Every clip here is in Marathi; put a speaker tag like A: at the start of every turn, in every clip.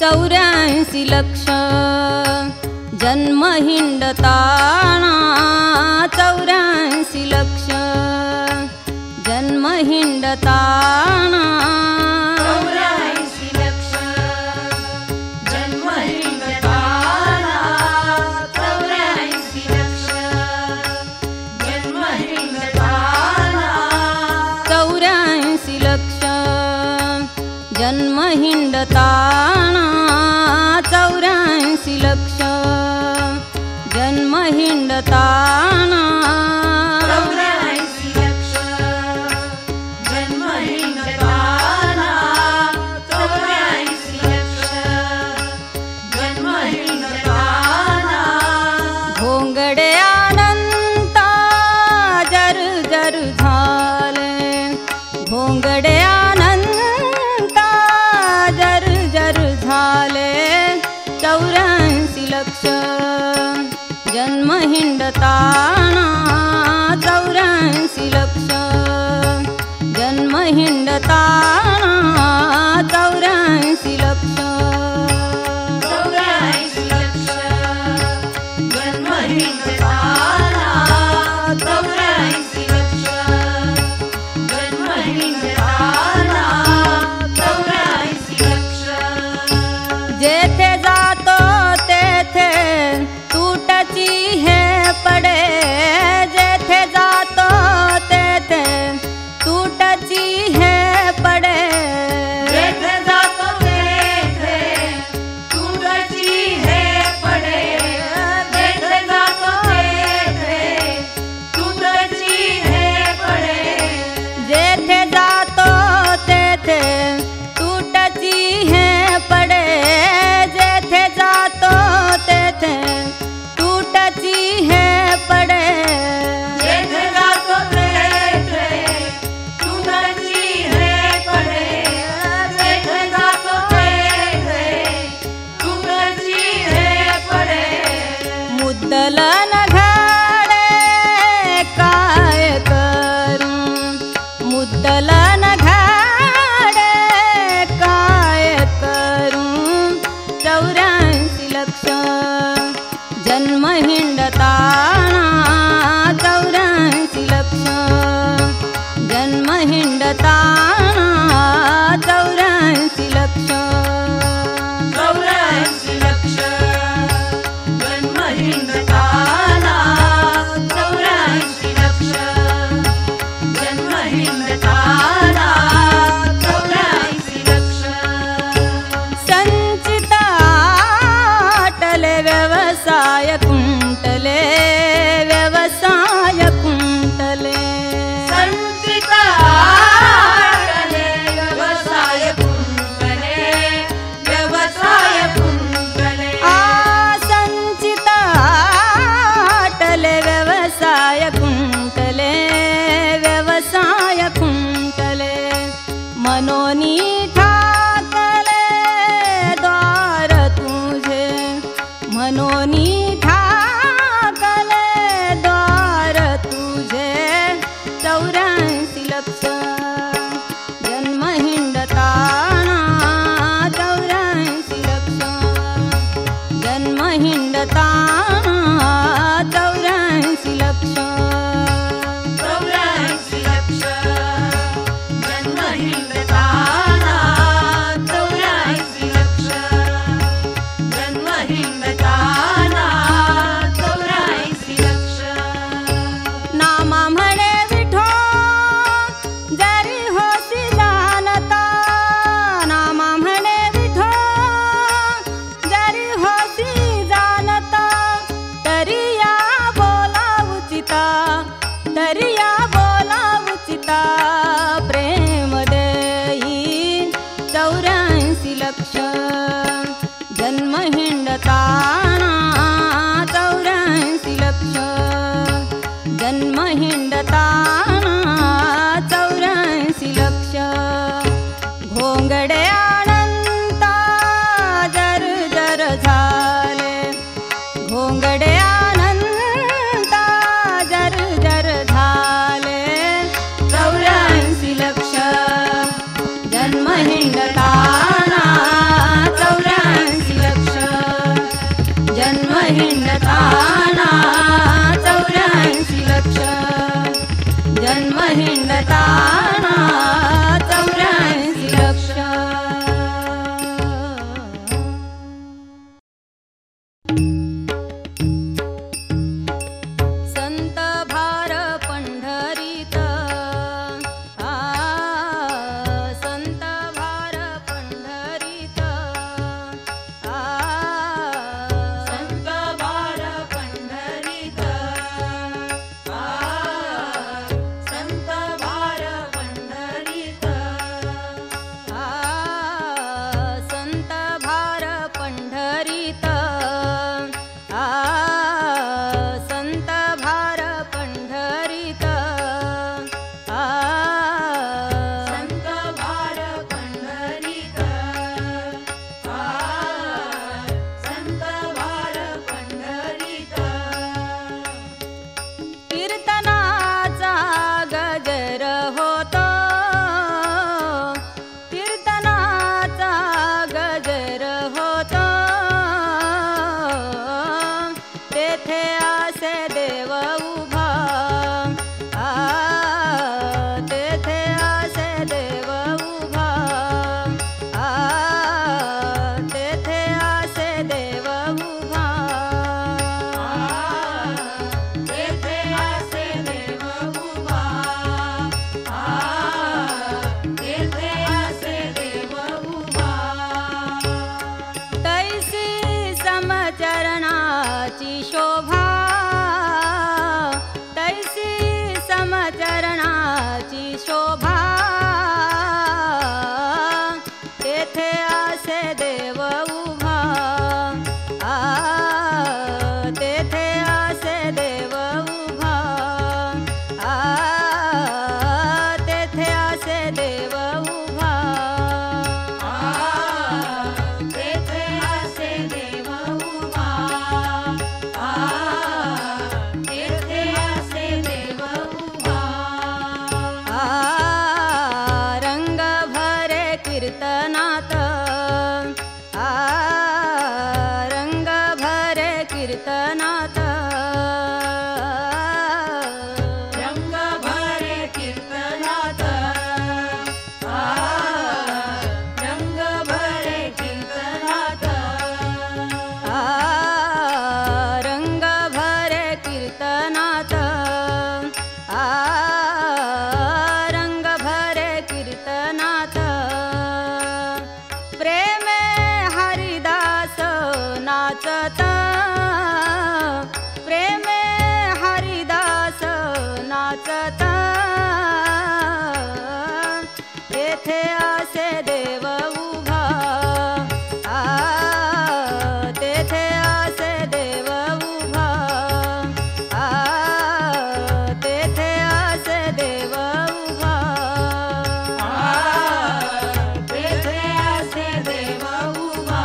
A: 84 लक्ष जन्म हिंडताना 84 लक्ष जन्म हिंडताना
B: 84 लक्ष जन्म हिंडताना 84 लक्ष जन्म हिंडताना
A: 84 लक्ष जन्म हिंडताना 84 लक्ष जन्म हिंडताना
B: 84 लक्ष जन्म हिंडताना 84 लक्ष जन्म हिंडताना
A: भोंगडे अनंता जर जर झाले भोंगडे अनंता जर जर झाले 84 लक्ष जन्म हिंडताना 84 लक्ष जन्म हिंडताना 84 लक्ष
B: 84 लक्ष जन्म हिंडताना 84 लक्ष जन्म हिंडताना 84 लक्ष
A: जेथे जातो तेथे तुटची हे पडे जेथे जातो तेथे तुटची हे पडे
B: जेथे जातो तेथे तुटची हे पडे जेथे जातो तेथे तुटची हे पडे
A: जेथे जातो तेथे तुटची हे पडे जेथे जातो तेथे तुटची हे पडे
B: जेथे जातो तेथे तुटची हे पडे जेथे जातो तेथे तुटची हे पडे
A: मुद्दलन घडे काय करू मुद्दलन घडे काय करू 84 लक्ष जन्म हिंडताना 84 लक्ष जन्म हिंडताना 84 लक्ष
B: 84 लक्ष जन्म हिंडताना 84 लक्ष जन्म हिंडताना 84 लक्ष
A: संचित आटले व्यवसाय कुंटले व्यवसाय कुंटले
B: संचित आटले व्यवसाय कुंटले व्यवसाय कुंटले
A: संचित आटले व्यवसाय कुंटले व्यवसाय कुंटले मनोनी ठाकले द्वार तुझे मनोनी ठाकले द्वार तुझे 84 लक्ष जन्म हिंडताना 84 लक्ष जन्म हिंडताना 84 लक्ष
B: 84 लक्ष जन्म हिंडताना 84 लक्ष जन्म हिंडताना 84 लक्ष
A: नामा म्हणे विठो जरी होसी जानता नामा म्हणे विठो जरी होसी जानता तरी या बोला उचिता तरी या बोला उचिता प्रेम देई 84 लक्ष जन्म हिंडताना 84 लक्ष जन्म हिंडताना 84 लक्ष भोंगडे अनंता जर जर झाले भोंगडे अनंता जर जर झाले 84 लक्ष जन्म हिंडताना 84 तेथे असे देव उभा तेथे असे देव उभा तेथे असे देव उभा
B: तेथे असे देव उभा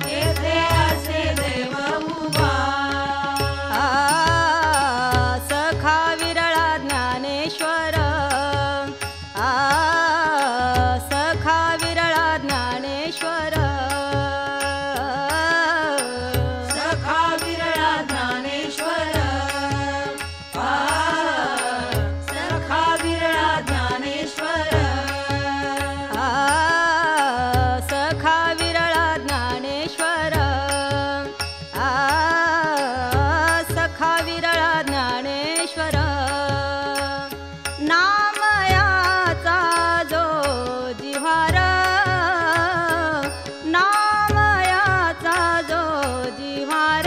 B: तेथे असे देव उभा
A: सखा विरळा ज्ञानेश्वर सखा विरळा ज्ञानेश्वर
B: सखा विरळा ज्ञानेश्वर सखा विरळा ज्ञानेश्वर
A: सखा विरळा ज्ञानेश्वर सखा विरळा ज्ञानेश्वर नामयाचा जो जिव्हार नामयाचा जो जिव्हार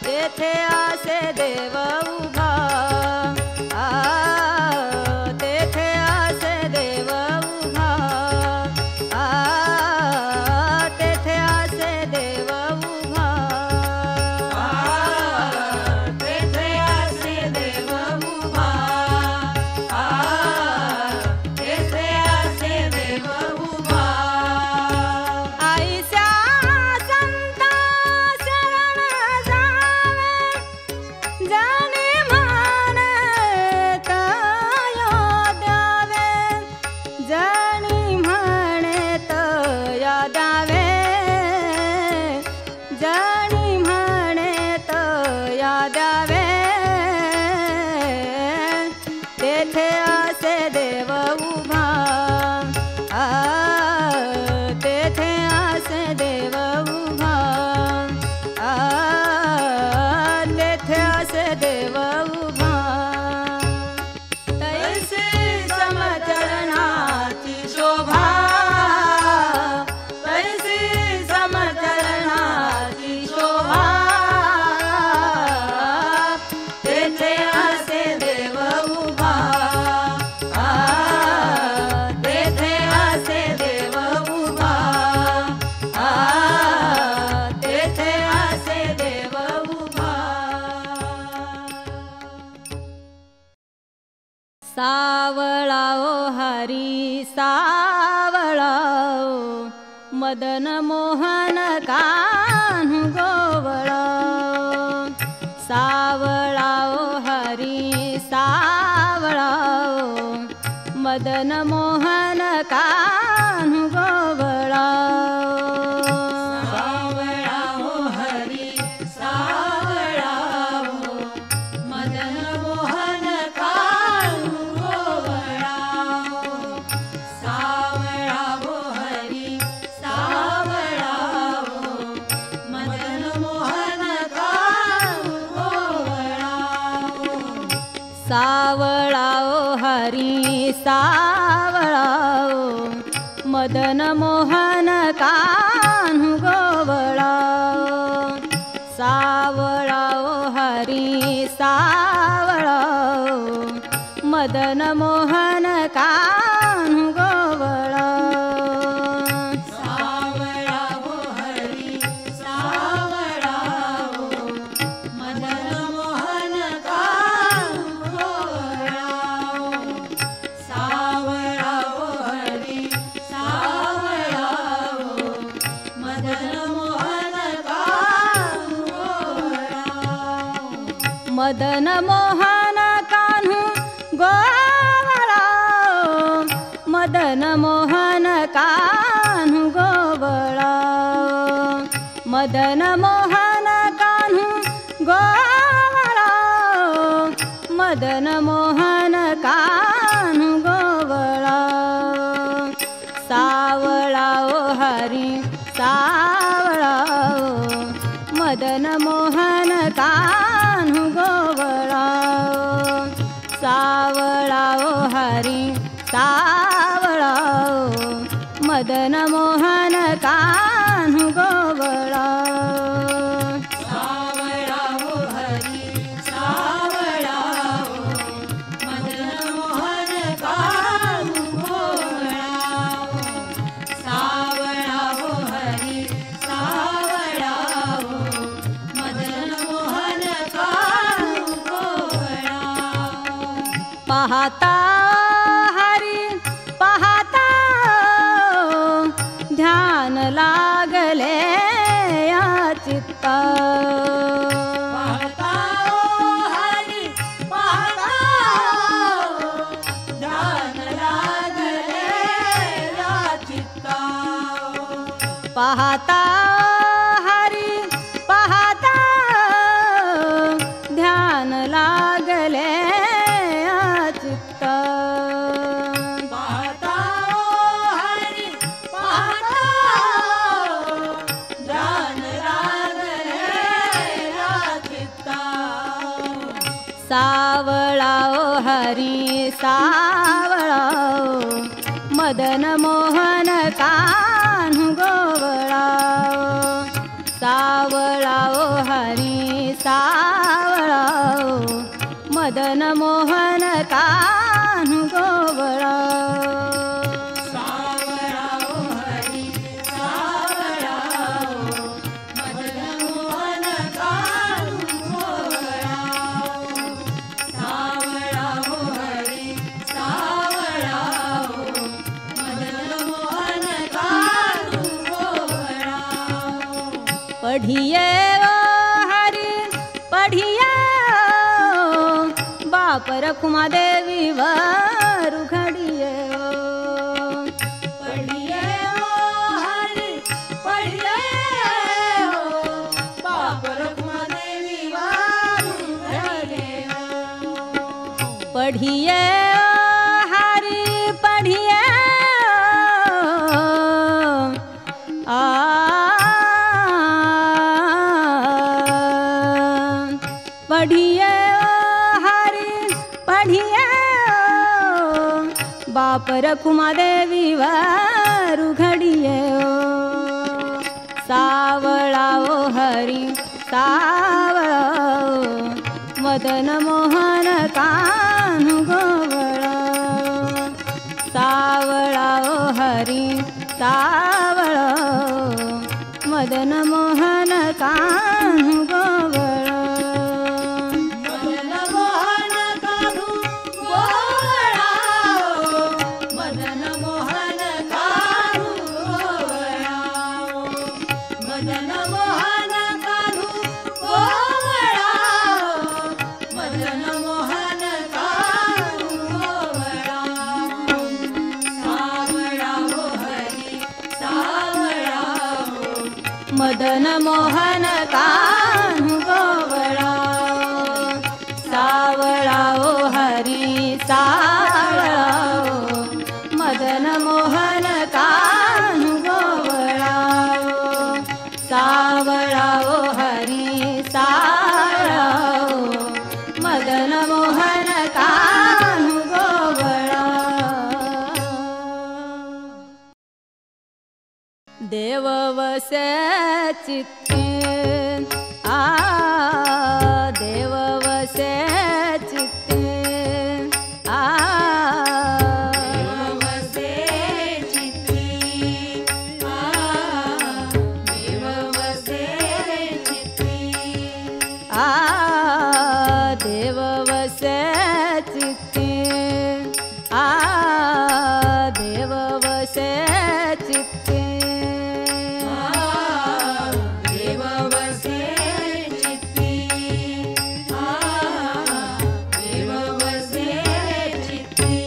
A: तेथे असे देव उभा तेथे असे देव उभा तेथे असे देव उभा
B: तेथे असे देव उभा तेथे असे देव उभा
A: आईच्या संता शरण जावे जाणे म्हणत या द्यावे जाणी म्हणत या द्यावे जाणी म्हणत या द्यावे तेथे असे देव उभा तेथे असे देव उभा तेथे असे देव उभा तैसे समचरणाची शोभा तैसे समचरणाची शोभा तेथे असे देव उभा तेथे असे देव उभा तेथे असे देव उभा सावळा ओ हरी सावळा ओ मदन मोहन कान्हू गोवळा सावळा ओ हरी सावळा ओ मदन मोहन कान्हू गोवळा
B: सावळा हो हरी सावळा हो मदन मोहन कान्हू गोवळा सावळा हो हरी सावळा हो मदन मोहन कान्हू गोवळा
A: सावळा ओ हरी सावळा ओ मदन मोहन कान्हू गोवळा सावळा ओ हरी सावळा ओ मदन मोहन कान्हू गोवळा
B: सावळा हो हरी सावळा हो मदन मोहन कान्हू गोवळा सावळा हो हरी सावळा हो मदन मोहन कान्हू गोवळा
A: मदन मोहन कान्हू गोवळा मदन मोहन कान्हू गोवळा मदन मोहन कान्हू गोवळा मदन मोहन कान्हू गोवळा सावळा ओ हरी सावळा ओ मदन मोहन कान्हू गोवळा सावळा ओ हरी सावळा ओ मदन मोहन कान्हू गोवळा
B: सावळा हो हरी सावळा हो
A: पाहता हरी पाहता ध्यान लागले या चित्ता
B: पाहता हरी पाहता ध्यान लागले या चित्ता
A: पाहता हरी पाहता ध्यान लागले या चित्ता
B: पाहता हरी पाहता ध्यान लागले या चित्ता
A: सावळा ओ हरी सावळा ओ, मदन मोहन कान्हू गोवळा ओ. सावळा ओ हरी सावळा ओ, मदन मोहन कान्हू गोवळा
B: सावळा ओ हरी सावळा ओ, मदन मोहन कान्हू गोवळा सावळा ओ हरी सावळा ओ, मदन मोहन कान्हू गोवळा
A: पढ़िए ओ हरी पढ़िए ओ, बाप रखुमा देवी वर घड़िए ओ.
B: पढ़िए ओ हरी पढ़िए ओ, बाप रखुमा देवी वारू घड़िए ओ.
A: पढ़िए ओ हरी पढ़िए ओ, पढ़िए ओ हरी पढ़िए ओ, बाप रखुमा देवी वारू घड़िए ओ. सावळा ओ हरी सावळा ओ, मदन मोहन कान्हू गोवळा सावळा ओ हरी सावळा ओ, मदन मोहन कान्हू गोवळा
B: मदन मोहन कान्हू गोवळा ओ, मदन मोहन कान्हू गोवळा ओ. मदन मोहन कान्हू गोवळा ओ, मदन मोहन कान्हू गोवळा सावळा ओ हरी सावळा ओ,
A: मदन मोहन कान्हू गोवळा सावळा ओ हरी सावळा ओ, मदन मोहन कान्हू गोवळा सावळा ओ हरी सावळा ओ, मदन मोहन कान्हू गोवळा. देव वसे चित्ते आ देव वसे चित्ते आ
B: देव वसे चित्ती आ, देव वसे चित्ती
A: आ देव वसे चित्ते आ देव वसे चित्ते
B: देव वसे चित्ती आ, देव वसे चित्ती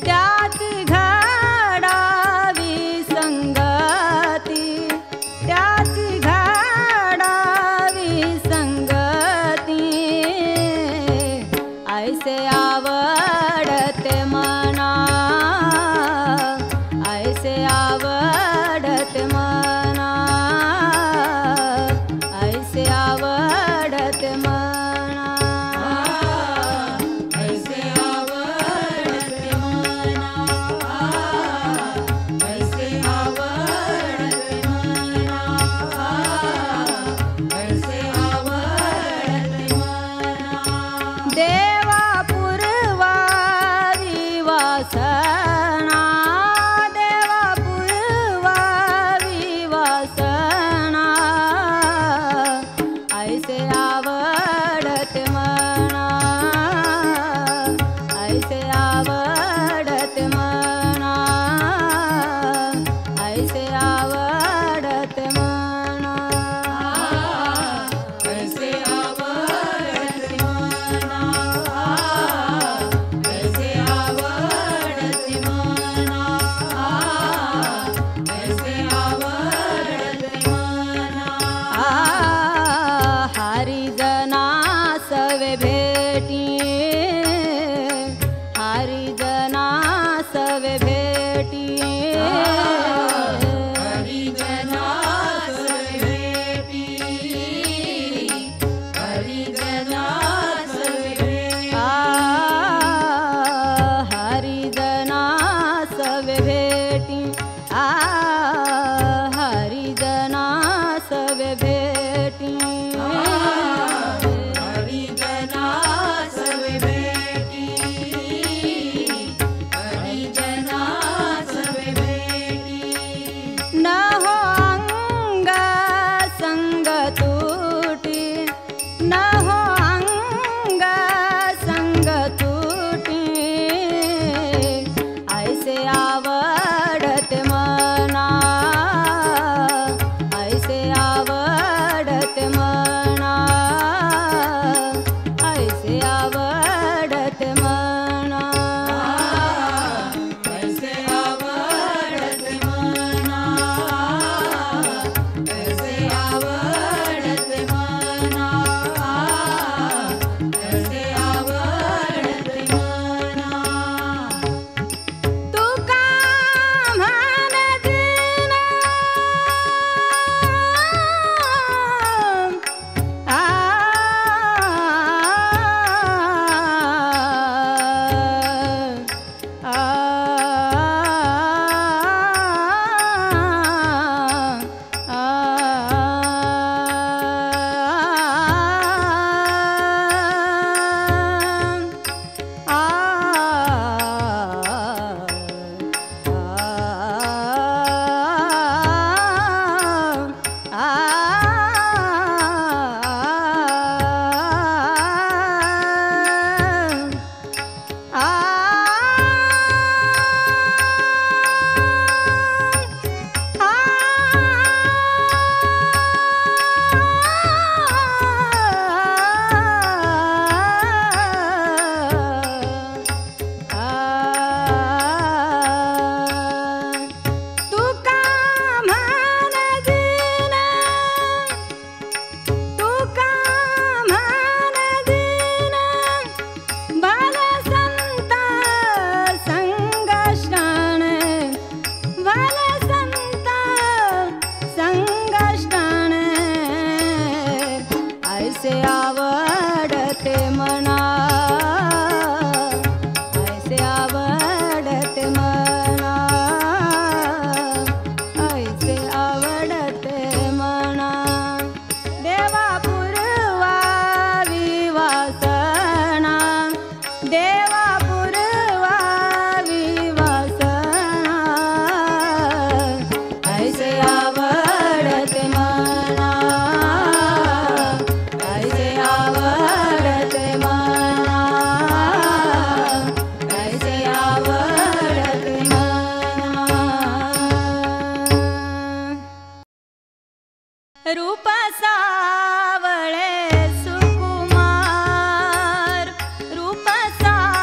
A: त्याची घडावी संगती त्याची घडावी संगती ऐसे आवडते मना ऐसे आवडते मना ऐसे आवडते मना
B: ऐसे आवडते मना ऐसे आवडते मना ऐसे आवडते मना
A: देवापुर भेटी हरिजना सवे भेटी
B: हरिजना सवे भेटी हरिजना सवे भेटी
A: हरिजना सवे भेटी हरिजना सवे भेटी
B: हरिजना सवे भेटी हरिजना सवे भेटी
A: न हो अंग संग तुटी न हो अंग संग तुटी ऐसे आवडते मना ऐसे आवडते मना ऐसे आवडते मना
B: ऐसे आवडते मना ऐसे आवडते मना ऐसे आवडते मना
A: तू का म्हणतीन तू का म्हणतीन तू का म्हणतीन बाल संत संगष्टान बाल संत संगष्टान ऐसे आवडते मना ऐसे आवडते मना ऐसे आवडते मना देवा पूर्वा विवासना देवा पूर्वा विवासना ऐसे आवडते मना ऐसे आवडते मना ऐसे आवडते मना रूप सावळे सुकुमार रूप सावळे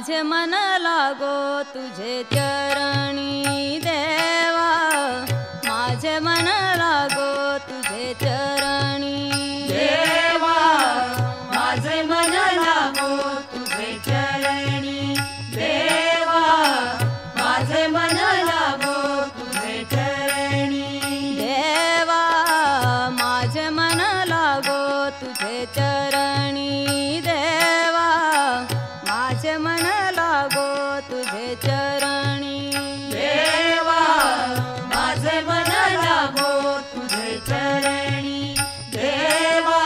A: माझे मन लागो तुझे चरणी देवा, माझे मन लागो तुझे चरणी
B: देवा, माझे मन लागो तुझे चरणी देवा, माझे मन लागो तुझे चरणी
A: देवा, माझे मन लागो तुझे चरणी देवा, माझे मन लागो तुझे चरणी
B: देवा, माझे मन लागो तुझे चरणी देवा,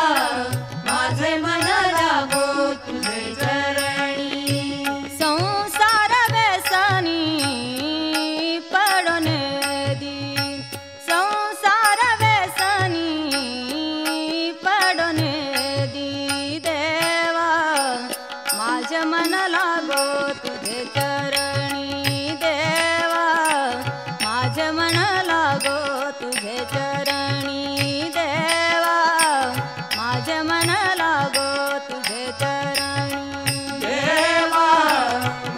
B: माझे मन लागो तुझे चरणी
A: संसार व्यसनी पडून दी, संसार व्यसनी पडून दी देवा, माझे मन लागो तुझे चरणी देवा, माझे मन लागो तुझे चरणी देवा, माझे मन लागो तुझे चरणी
B: देवा,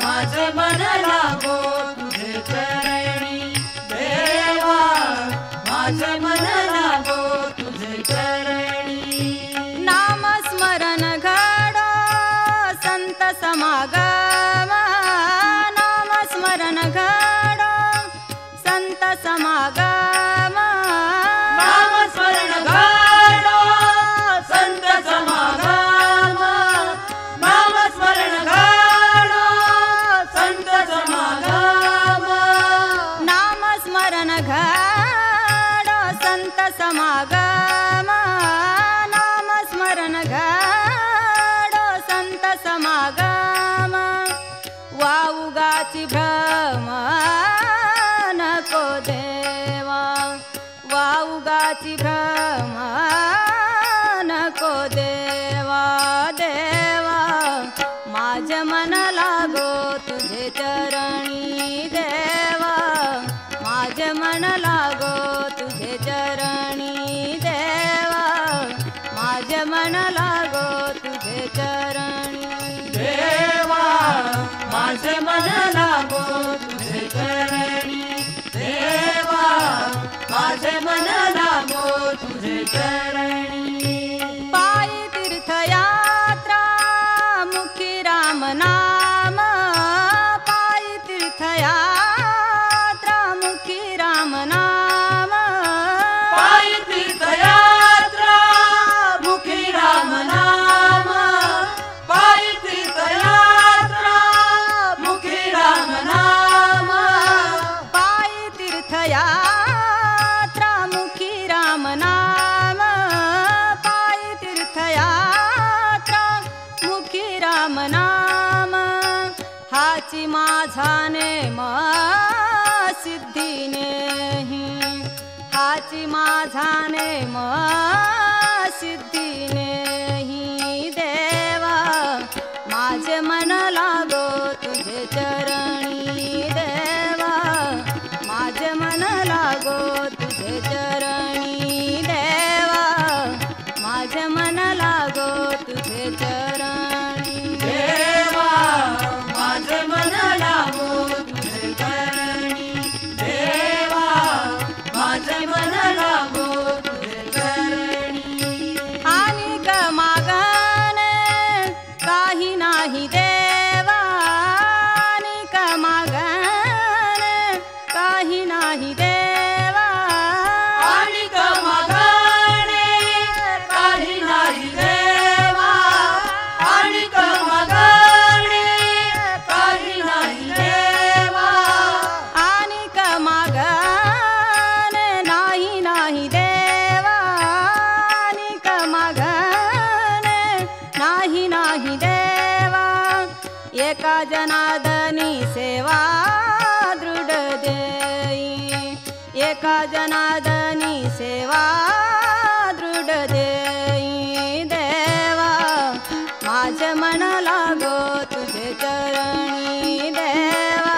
B: माझे मन लागो तुझे चरणी देवा, माझे मन लागो तुझे चरणी
A: नाम स्मरण घडो संत समागम, नाम स्मरण घडो संत समागम,
B: नाम स्मरण घडो संत समागम, नाम स्मरण घडो संत समागम,
A: नाम स्मरण घडो संत समागम, नाम स्मरण घडो संत समागम, वाऊगाची भ्रम नको देवा, वाऊगाची भ्रम नको देवा, देवा, माझे मन लागो तुझे चरणी देवा, माझे मन लागो तुझे चरणी देवा, माझे मन लागो तुझे चरणी
B: देवा, माझे मन लागो तुझे चरणी देवा, माझे मन लागो तुझे चरणी
A: पायी तीर्थयात्रा मुखी राम नाम, पायी तीर्थयात्रा मुखी राम नाम,
B: पायी तीर्थयात्रा मुखी राम नाम, पायी तीर्थयात्रा मुखी राम नाम,
A: पायी तीर्थयात्रा मुखी राम नाम, पायी तीर्थयात्रा मुखी राम नाम, हाची माझा नेम सिद्धी नेही, हाची माझा नेम सिद्धी नेही देवा, माझे मन लागो तुझे चरणी देवा, माझे मन लागो तुझे चरणी देवा, माझे मन लागो तुझे चरणी
B: देवा, माझे मन लागो तुझे चरणी देवा, माझे मन लागो तुझे चरणी
A: आणि मागणे काही नाही देवा, आणि मागणे काही नाही देवा,
B: आणि मागणे काही नाही देवा, आणि मागणे काही नाही देवा,
A: आणि मागणे नाही नाही देवा, आणि मागणे नाही नाही देवा, एका जनार्दनी सेवा दृढ देई, एका जनार्दनी सेवा दृढ देई देवा, माझे मन लागो तुझे चरणी देवा,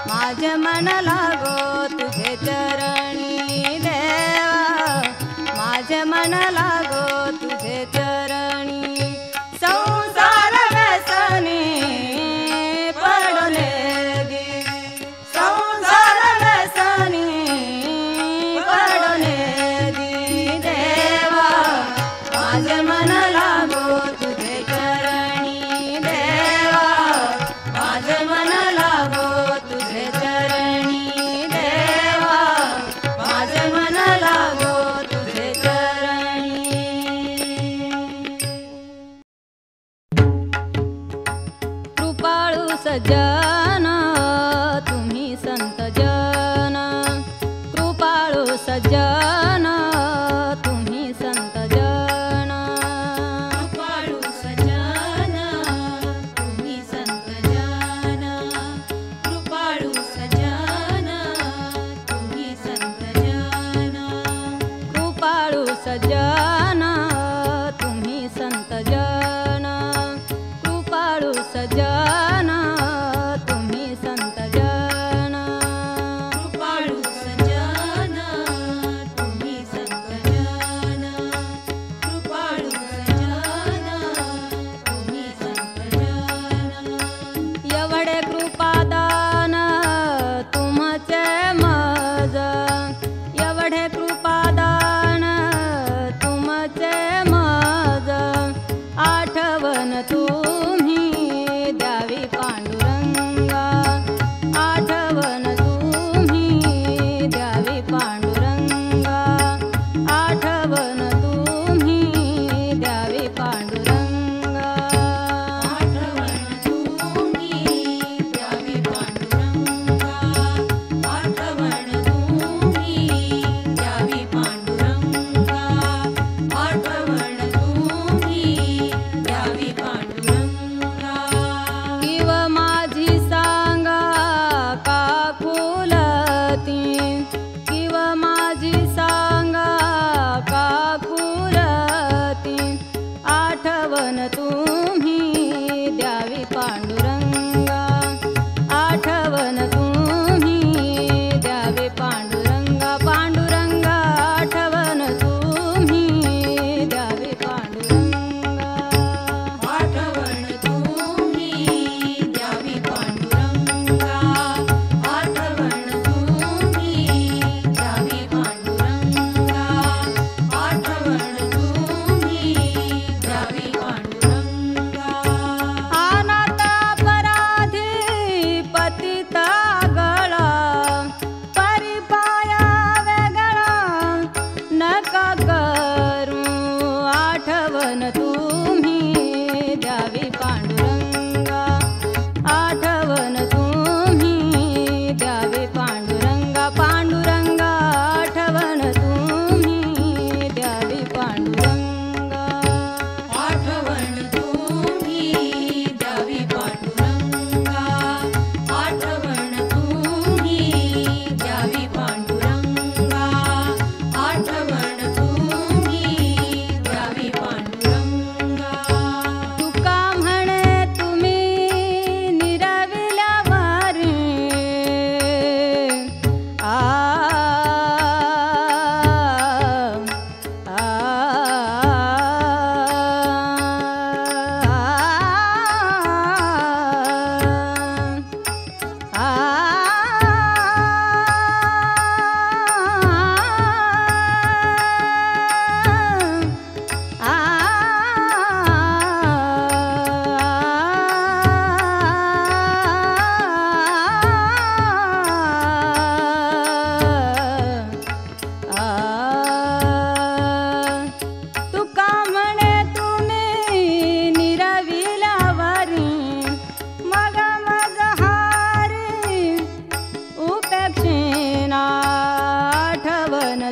A: माझे मन लागो तुझे चरणी देवा, माझे मन लागो तुझे चरणी संसार व्यसनी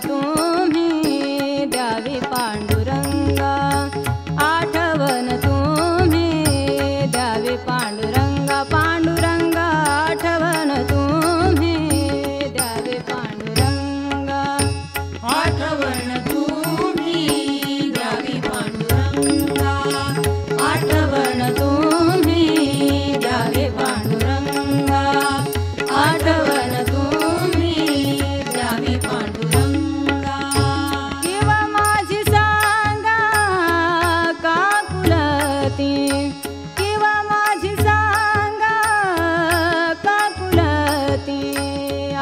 A: तुम्ही द्यावी पांडुरंगा, आठवण तुम्ही द्यावी पांडुरंगा, पांडुरंगा आठवण तुम्ही द्यावी पांडुरंगा,
B: आठवण तुम्ही द्यावी पांडुरंगा,
A: आठवण तुम्ही द्यावी पांडुरंगा, आठवण तुम्ही द्यावी पांडुरंगा. किंवा माझी सांगा काकुलती, किंवा माझी सांगा काकुलती,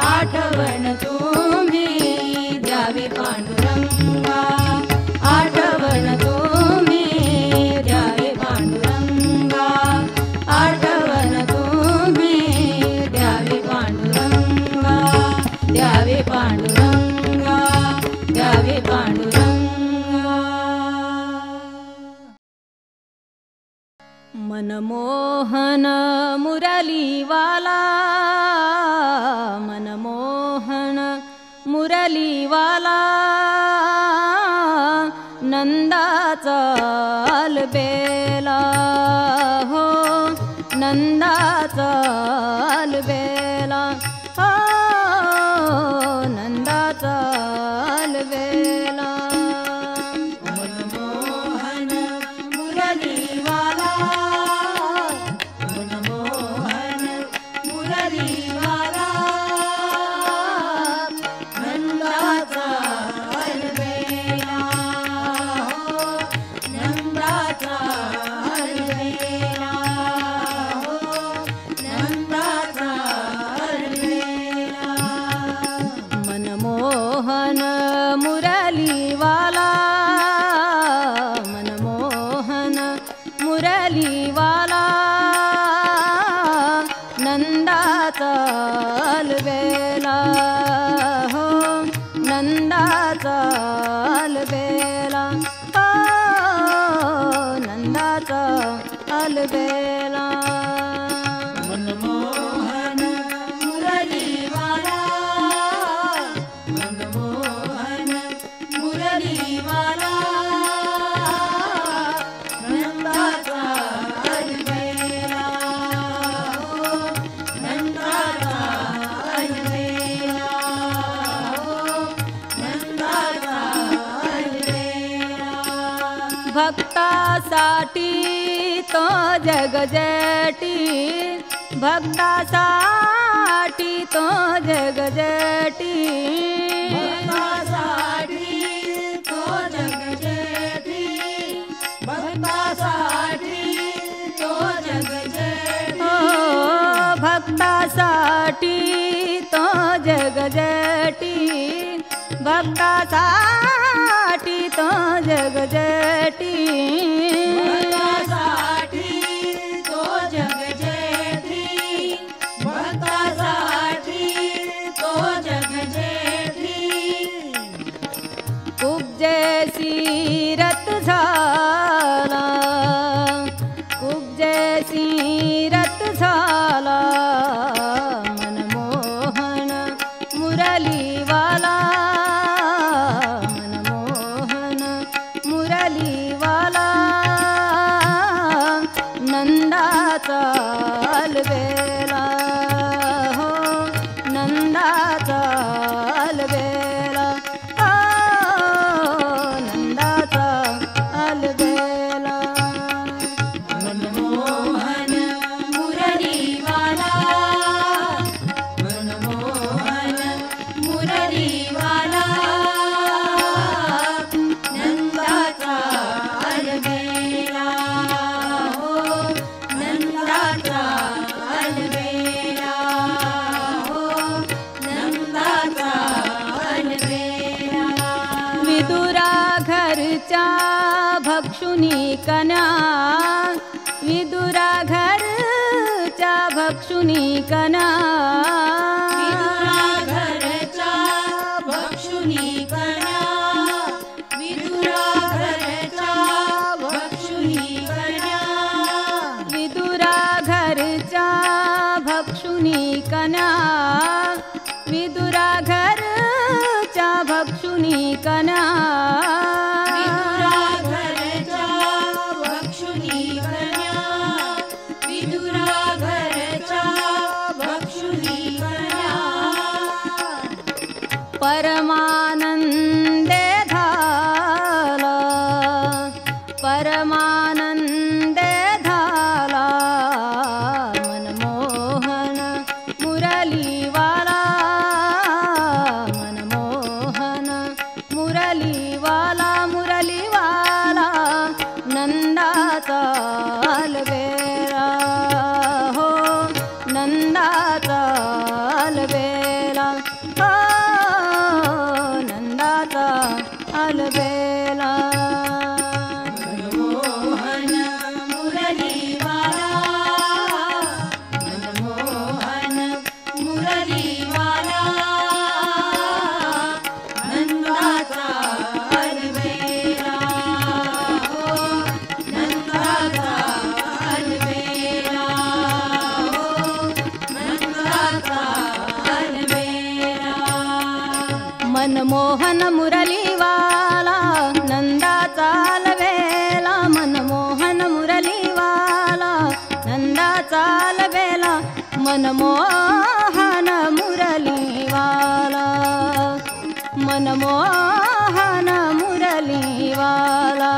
A: आठवण तुम्ही द्यावी पांडुरंगा, आठवण तुम्ही द्यावी पांडुरंगा, आठवण तुम्ही द्यावी पांडुरंगा, द्यावी पांडुरंगा, द्यावी पांडुरंगा. मनमोहन मुरलीवाला, मनमोहन मुरलीवाला, नंदाचा अलबेला हो, नंदाचा अलबेला हो, नंदाचा अलबेला.
B: मनमोहन मुरलीवाला, मनमोहन मुरलीवाला, नंदाचा अलबेला हो, नंदाचा अलबेला हो, नंदाचा अलबेला.
A: मनमोहन मुरलीवाला, मनमोहन मुरलीवाला, नंदाचा अलबेला हो, नंदाचा अलबेला हो, नंदाचा अलबेला.
B: मनमोहन मुरलीवाला, मनमोहन मुरलीवाला, नंदाचा अलबेला हो, नंदाचा अलबेला हो, नंदाचा अलबेला.
A: भक्तासाठी तो जगजेटी, भक्तासाठी तो जगजेटी,
B: भक्तासाठी तो जगजेठी, भक्तासाठी तो जगजेठी,
A: हो भक्तासाठी तो जगजेटी, भक्तासाठी तो जगजेटी,
B: भक्तासाठी तो जगजेठी, भक्तासाठी तो जगजेठी.
A: उपजेसी रथ झाला, उपजेसी रथ झाला, मनमोहन मुरलीवाला, मनमोहन मुरलीवाला, नंदाचा अलबेला हो, नंदाचा अलबेला हो, नंदाचा अलबेला.
B: मनमोहन मुरलीवाला, मनमोहन मुरलीवाला, नंदाचा अलबेला हो, नंदाचा अलबेला हो, नंदाचा अलबेला.
A: विदुरा घरच्या भक्षुनी कन्या, विदुरा घरच्या भक्षुनी कन्या,
B: विदुरा घरच्या भक्षुनी कन्या, विदुरा घरच्या भक्षुनी कन्या,
A: विदुरा घरच्या भक्षुनी कन्या, विदुरा घरच्या भक्षुनी भक्षुनी कन्या
B: विदुरा घरच्या भक्षुनी कन्या विदुरा घरच्या भक्षुनी कन्या
A: परमानंदे झाला परमानंदे झाला मनमोहन मुरलीवाला मनमोहन मुरलीवाला मुरलीवाला नंदाचा अलबेला हो नंदाचा अलबेला हो नंदाचा अलबेला
B: मनमोहन मुरलीवाला मनमोहन मुरलीवाला नंदाचा अलबेला हो नंदाचा अलबेला हो नंदाचा अलबेला
A: मनमोहन मुरलीवाला नंदाचा अलबेला मनमोहन मुरलीवाला नंदाचा अलबेला मनमोहन मुरलीवाला मनमोहन मुरलीवाला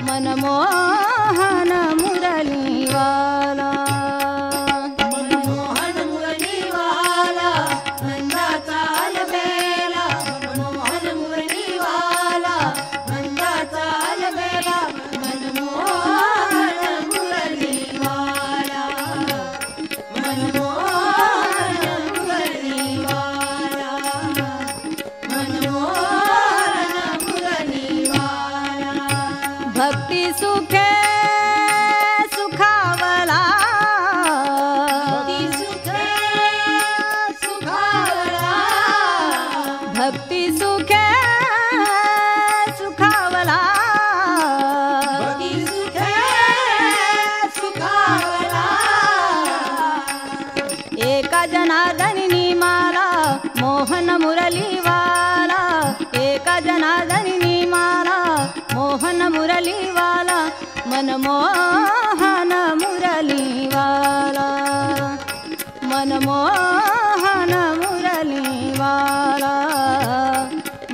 A: मनमोहन मुरलीवाला
B: मनमोहन मुरलीवाला नंदाचा अलबेला मनमोहन मुरलीवाला नंदाचा अलबेला मनमोहन मुरलीवाला मनमोहन मुरलीवाला मनमोहन मुरलीवाला
A: भक्ती सुखे सुखावला
B: ती सुखे सुखावला
A: भक्ती सुखे सुखावला
B: ती सुखे सुखावला
A: एका जनार्दनी माला मोहन मुरलीवाला एका जनार्दनी माला मोहन मुरलीवाला मनमोहन मुरलीवाला मनमोहन मुरलीवाला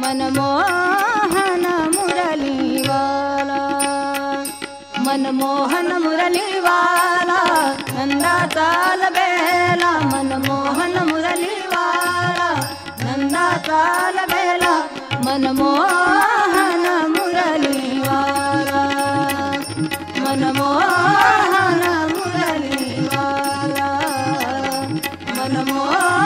A: मनमोहन मुरलीवाला मनमोहन मुरलीवाला नंदाचा अलबेला मनमोहन मुरलीवाला नंदाचा अलबेला मनमोहन मुरलीवाला मनमोहन मुरलीवाला मनमोहन